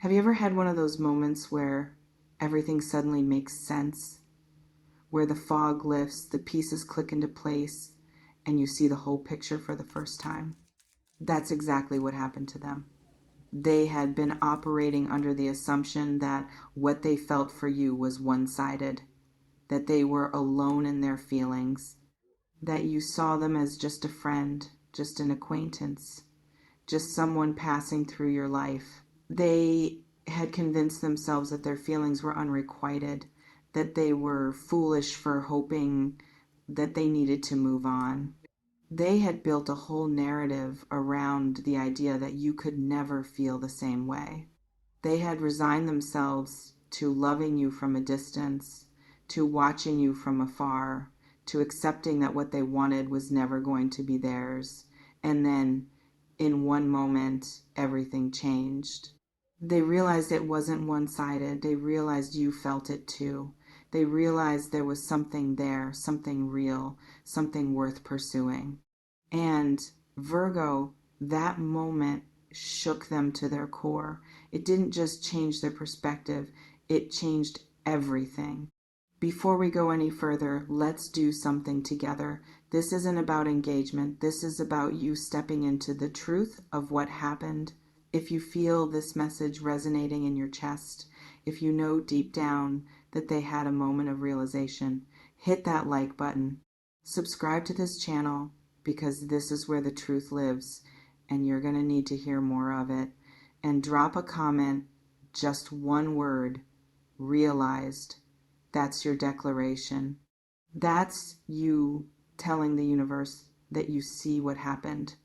Have you ever had one of those moments where everything suddenly makes sense? Where the fog lifts, the pieces click into place, and you see the whole picture for the first time? That's exactly what happened to them. They had been operating under the assumption that what they felt for you was one-sided, that they were alone in their feelings, that you saw them as just a friend, just an acquaintance, just someone passing through your life. They had convinced themselves that their feelings were unrequited, that they were foolish for hoping that they needed to move on. They had built a whole narrative around the idea that you could never feel the same way. They had resigned themselves to loving you from a distance, to watching you from afar, to accepting that what they wanted was never going to be theirs. And then, in one moment, everything changed. They realized it wasn't one-sided. They realized you felt it too. They realized there was something there, something real, something worth pursuing. And Virgo, that moment shook them to their core. It didn't just change their perspective, it changed everything. Before we go any further, let's do something together. This isn't about engagement. This is about you stepping into the truth of what happened. If you feel this message resonating in your chest, if you know deep down that they had a moment of realization, hit that like button. Subscribe to this channel because this is where the truth lives and you're going to need to hear more of it. And drop a comment, just one word, realized. That's your declaration. That's you telling the universe that you see what happened,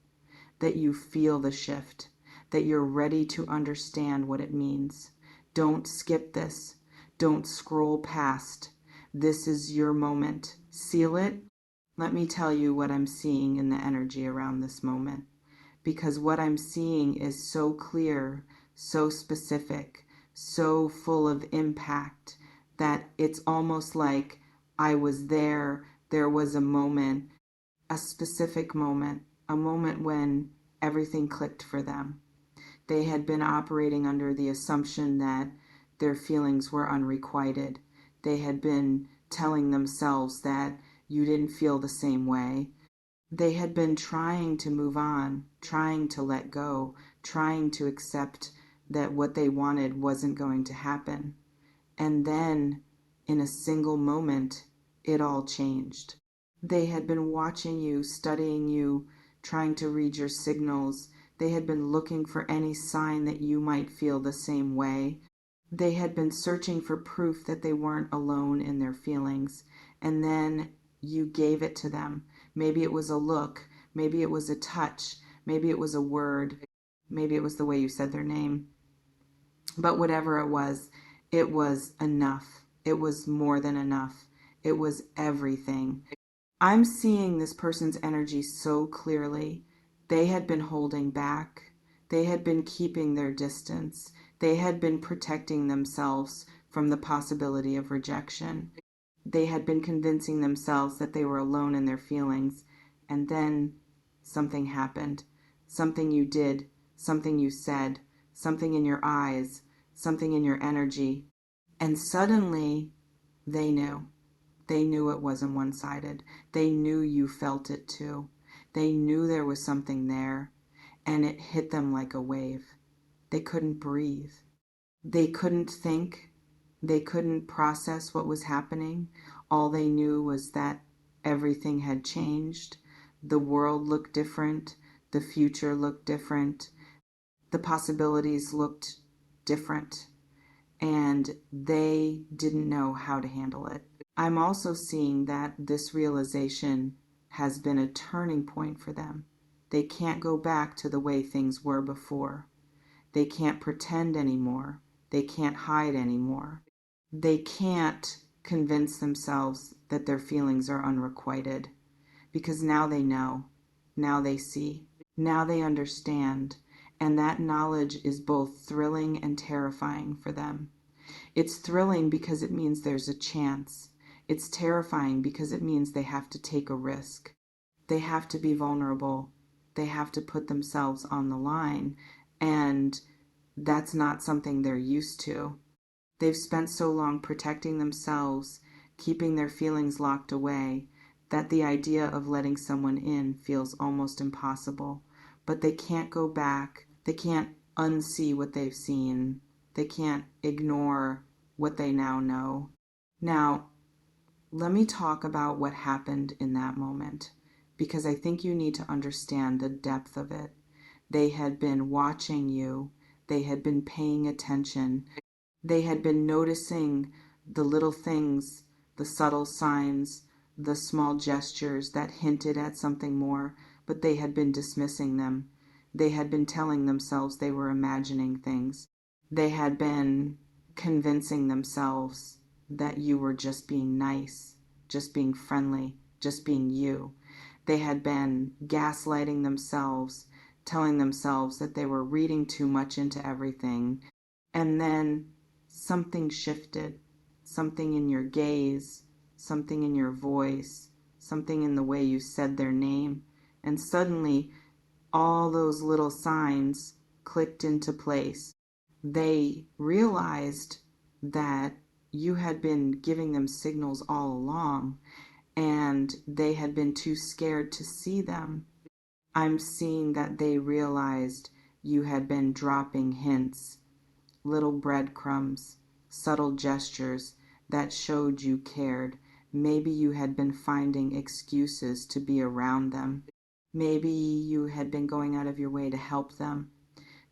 that you feel the shift, that you're ready to understand what it means. Don't skip this. Don't scroll past. This is your moment. Seal it. Let me tell you what I'm seeing in the energy around this moment, because what I'm seeing is so clear, so specific, so full of impact that it's almost like I was there. There was a moment, a specific moment, a moment when everything clicked for them. They had been operating under the assumption that their feelings were unrequited. They had been telling themselves that you didn't feel the same way. They had been trying to move on, trying to let go, trying to accept that what they wanted wasn't going to happen. And then, in a single moment, it all changed. They had been watching you, studying you, trying to read your signals. They had been looking for any sign that you might feel the same way. They had been searching for proof that they weren't alone in their feelings. And then you gave it to them. Maybe it was a look, maybe it was a touch, maybe it was a word, maybe it was the way you said their name. But whatever it was enough. It was more than enough. It was everything. I'm seeing this person's energy so clearly. They had been holding back. They had been keeping their distance. They had been protecting themselves from the possibility of rejection. They had been convincing themselves that they were alone in their feelings. And then something happened. Something you did. Something you said. Something in your eyes. Something in your energy. And suddenly they knew. They knew it wasn't one-sided. They knew you felt it too. They knew there was something there. And it hit them like a wave. They couldn't breathe. They couldn't think. They couldn't process what was happening. All they knew was that everything had changed. The world looked different. The future looked different. The possibilities looked different. And they didn't know how to handle it. I'm also seeing that this realization has been a turning point for them. They can't go back to the way things were before. They can't pretend anymore. They can't hide anymore. They can't convince themselves that their feelings are unrequited, because now they know, now they see, now they understand, and that knowledge is both thrilling and terrifying for them. It's thrilling because it means there's a chance. It's terrifying because it means they have to take a risk. They have to be vulnerable. They have to put themselves on the line, and that's not something they're used to. They've spent so long protecting themselves, keeping their feelings locked away, that the idea of letting someone in feels almost impossible. But they can't go back. They can't unsee what they've seen. They can't ignore what they now know. Now, let me talk about what happened in that moment, because I think you need to understand the depth of it. They had been watching you. They had been paying attention. They had been noticing the little things, the subtle signs, the small gestures that hinted at something more, but they had been dismissing them. They had been telling themselves they were imagining things. They had been convincing themselves that you were just being nice, just being friendly, just being you. They had been gaslighting themselves, telling themselves that they were reading too much into everything. And then something shifted, something in your gaze, something in your voice, something in the way you said their name, and suddenly all those little signs clicked into place. They realized that you had been giving them signals all along, and they had been too scared to see them. I'm seeing that they realized you had been dropping hints, little breadcrumbs, subtle gestures that showed you cared. Maybe you had been finding excuses to be around them. Maybe you had been going out of your way to help them.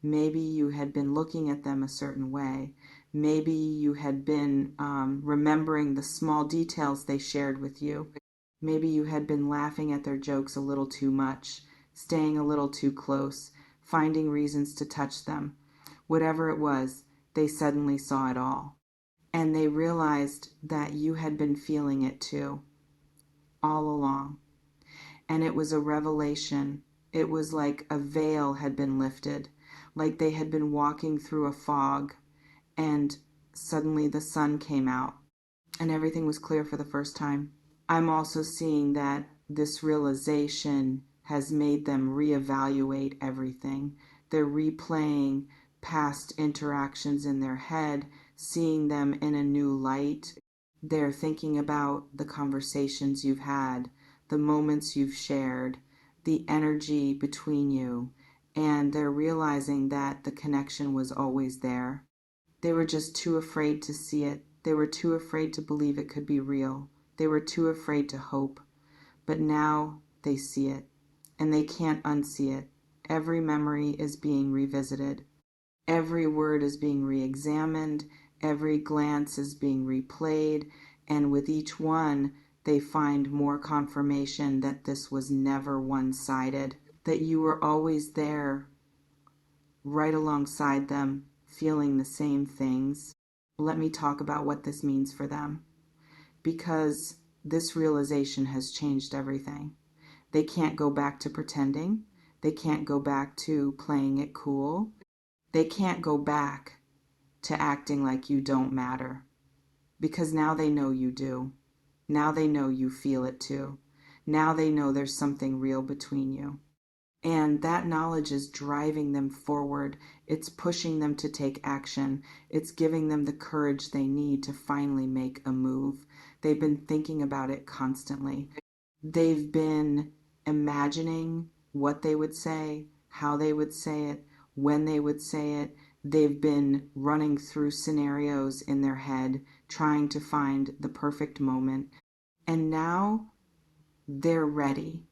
Maybe you had been looking at them a certain way. Maybe you had been remembering the small details they shared with you. Maybe you had been laughing at their jokes a little too much, staying a little too close, finding reasons to touch them. Whatever it was, they suddenly saw it all. And they realized that you had been feeling it too, all along. And it was a revelation. It was like a veil had been lifted, like they had been walking through a fog, and suddenly the sun came out, and everything was clear for the first time. I'm also seeing that this realization has made them reevaluate everything. They're replaying past interactions in their head, seeing them in a new light. They're thinking about the conversations you've had, the moments you've shared, the energy between you, and they're realizing that the connection was always there. They were just too afraid to see it. They were too afraid to believe it could be real. They were too afraid to hope. But now they see it, and they can't unsee it. Every memory is being revisited. Every word is being re-examined. Every glance is being replayed. And with each one, they find more confirmation that this was never one-sided, that you were always there, right alongside them, feeling the same things. Let me talk about what this means for them, because this realization has changed everything. They can't go back to pretending. They can't go back to playing it cool. They can't go back to acting like you don't matter, because now they know you do. Now they know you feel it too. Now they know there's something real between you. And that knowledge is driving them forward. It's pushing them to take action. It's giving them the courage they need to finally make a move. They've been thinking about it constantly. They've been imagining what they would say, how they would say it, when they would say it. They've been running through scenarios in their head, trying to find the perfect moment. And now they're ready.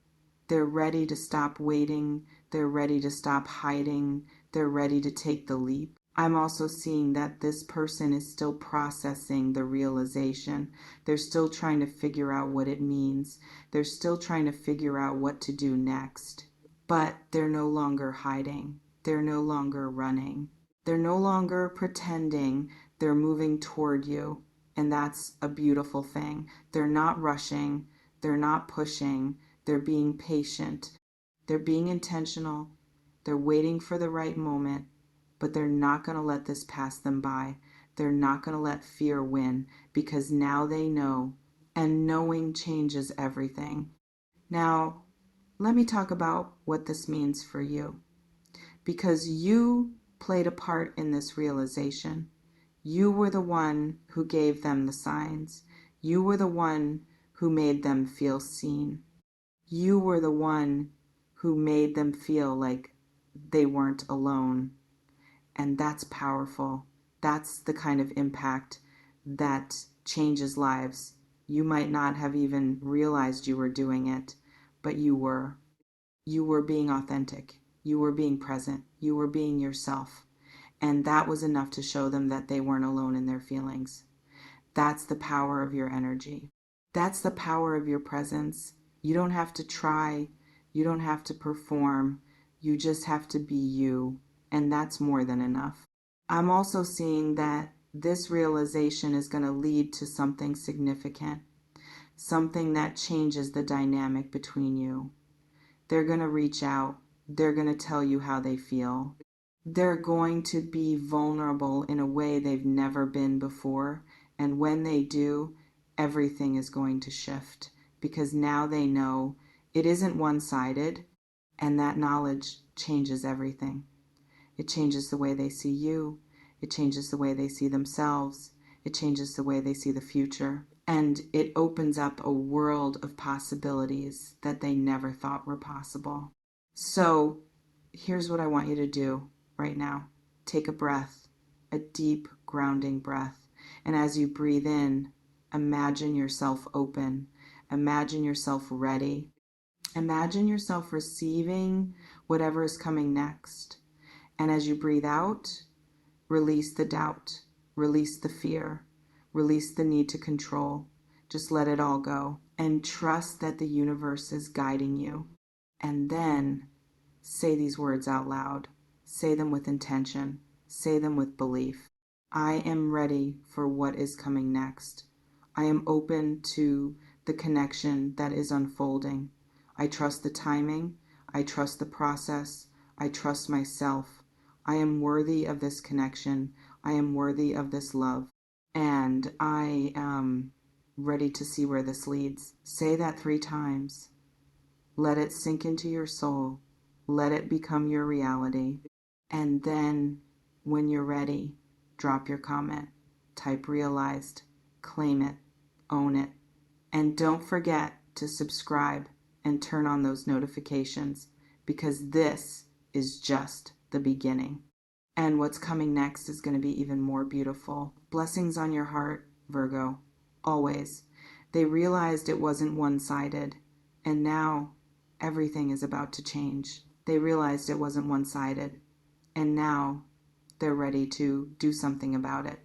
They're ready to stop waiting. They're ready to stop hiding. They're ready to take the leap. I'm also seeing that this person is still processing the realization. They're still trying to figure out what it means. They're still trying to figure out what to do next. But they're no longer hiding. They're no longer running. They're no longer pretending. They're moving toward you. And that's a beautiful thing. They're not rushing. They're not pushing. They're being patient. They're being intentional. They're waiting for the right moment, but they're not going to let this pass them by. They're not going to let fear win, because now they know, and knowing changes everything. Now, let me talk about what this means for you, because you played a part in this realization. You were the one who gave them the signs. You were the one who made them feel seen. You were the one who made them feel like they weren't alone. And that's powerful. That's the kind of impact that changes lives. You might not have even realized you were doing it, but you were. You were being authentic. You were being present. You were being yourself. And that was enough to show them that they weren't alone in their feelings. That's the power of your energy. That's the power of your presence. You don't have to try. You don't have to perform. You just have to be you. And that's more than enough. I'm also seeing that this realization is going to lead to something significant, something that changes the dynamic between you. They're going to reach out. They're going to tell you how they feel. They're going to be vulnerable in a way they've never been before. And when they do, everything is going to shift because now they know it isn't one-sided, and that knowledge changes everything. It changes the way they see you. It changes the way they see themselves. It changes the way they see the future. And it opens up a world of possibilities that they never thought were possible. So here's what I want you to do right now. Take a breath, a deep grounding breath. And as you breathe in, imagine yourself open. Imagine yourself ready. Imagine yourself receiving whatever is coming next. And as you breathe out, release the doubt, release the fear, release the need to control. Just let it all go and trust that the universe is guiding you. And then say these words out loud. Say them with intention. Say them with belief. I am ready for what is coming next. I am open to the connection that is unfolding. I trust the timing. I trust the process. I trust myself. I am worthy of this connection. I am worthy of this love. And I am ready to see where this leads. Say that 3 times. Let it sink into your soul. Let it become your reality. And then when you're ready, drop your comment. Type realized. Claim it. Own it. And don't forget to subscribe and turn on those notifications because this is just the beginning. And what's coming next is going to be even more beautiful. Blessings on your heart, Virgo. Always. They realized it wasn't one-sided, and now everything is about to change. They realized it wasn't one-sided, and now they're ready to do something about it.